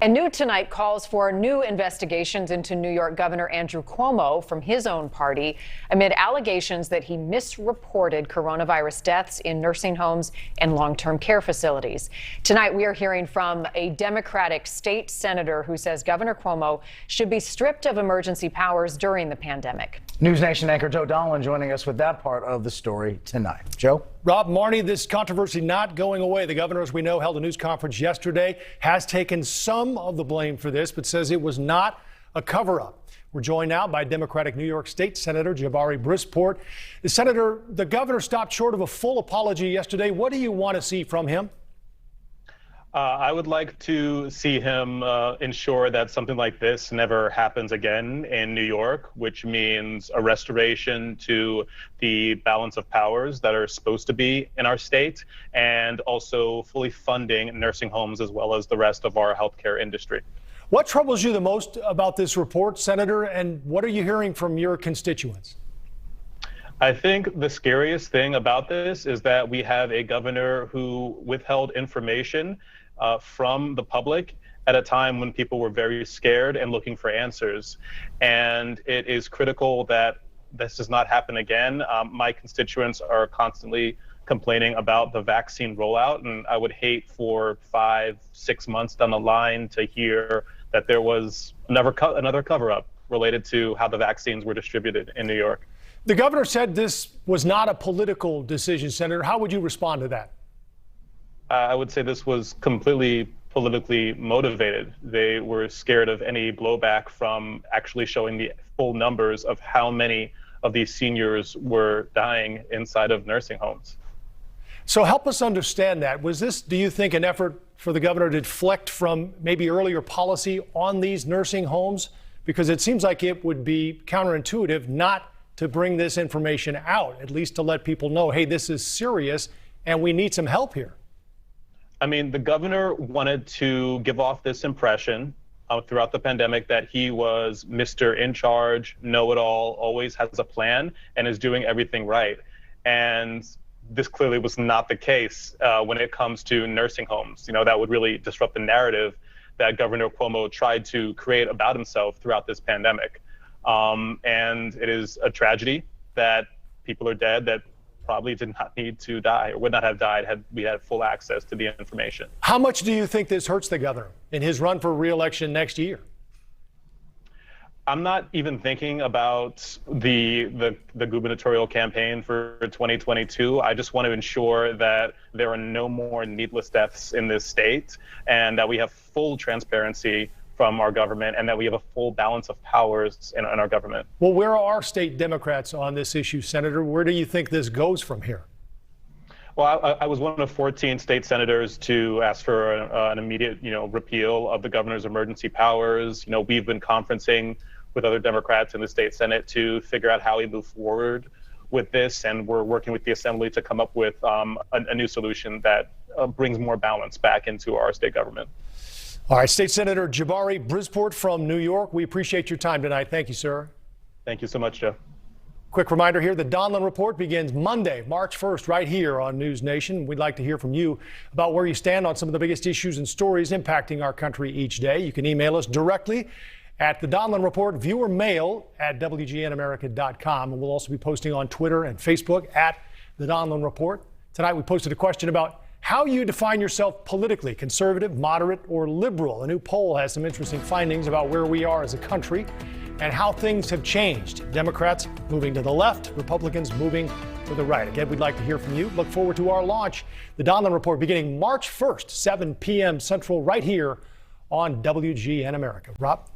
And new tonight calls for new investigations into New York Governor Andrew Cuomo from his own party amid allegations that he misreported coronavirus deaths in nursing homes and long-term care facilities. Tonight, we are hearing from a Democratic state senator who says Governor Cuomo should be stripped of emergency powers during the pandemic. News Nation anchor Joe Donlan joining us with that part of the story tonight. Joe? Rob, Marnie, this controversy not going away. The governor, as we know, held a news conference yesterday, has taken some of the blame for this, but says it was not a cover-up. We're joined now by Democratic New York State Senator Jabari Brisport. Senator, the governor stopped short of a full apology yesterday. What do you want to see from him? I would like to see him ensure that something like this never happens again in New York, which means a restoration to the balance of powers that are supposed to be in our state, and also fully funding nursing homes as well as the rest of our healthcare industry. What troubles you the most about this report, Senator, and what are you hearing from your constituents? I think the scariest thing about this is that we have a governor who withheld information from the public at a time when people were very scared and looking for answers. And it is critical that this does not happen again. My constituents are constantly complaining about the vaccine rollout, and I would hate for 5-6 months down the line to hear that there was another cover-up related to how the vaccines were distributed in New York. The governor said this was not a political decision, Senator. How would you respond to that? I would say this was completely politically motivated. They were scared of any blowback from actually showing the full numbers of how many of these seniors were dying inside of nursing homes. So help us understand that. Was this, do you think, an effort for the governor to deflect from maybe earlier policy on these nursing homes? Because it seems like it would be counterintuitive not to bring this information out, at least to let people know, hey, this is serious and we need some help here. I mean, the governor wanted to give off this impression throughout the pandemic that he was Mr. In charge, know-it-all, always has a plan, and is doing everything right. And this clearly was not the case when it comes to nursing homes. You know, that would really disrupt the narrative that Governor Cuomo tried to create about himself throughout this pandemic. And it is a tragedy that people are dead that probably did not need to die or would not have died had we had full access to the information. How much do you think this hurts the governor in his run for re-election next year? I'm not even thinking about the gubernatorial campaign for 2022. I just want to ensure that there are no more needless deaths in this state, and that we have full transparency from our government, and that we have a full balance of powers in our government. Well, where are state Democrats on this issue, Senator? Where do you think this goes from here? Well, I was one of 14 state senators to ask for an immediate, repeal of the governor's emergency powers. We've been conferencing with other Democrats in the state Senate to figure out how we move forward with this, and we're working with the Assembly to come up with a new solution that brings more balance back into our state government. All right, State Senator Jabari Brisport from New York, we appreciate your time tonight. Thank you, sir. Thank you so much, Joe. Quick reminder here, the Donlan Report begins Monday, March 1st, right here on News Nation. We'd like to hear from you about where you stand on some of the biggest issues and stories impacting our country each day. You can email us directly at the Donlan Report, viewer mail at WGNAmerica.com. And we'll also be posting on Twitter and Facebook at the Donlan Report. Tonight, we posted a question about how you define yourself politically, conservative, moderate, or liberal. A new poll has some interesting findings about where we are as a country and how things have changed. Democrats moving to the left, Republicans moving to the right. Again, we'd like to hear from you. Look forward to our launch, the Donlan Report, beginning March 1st, 7 p.m. Central, right here on WGN America. Rob?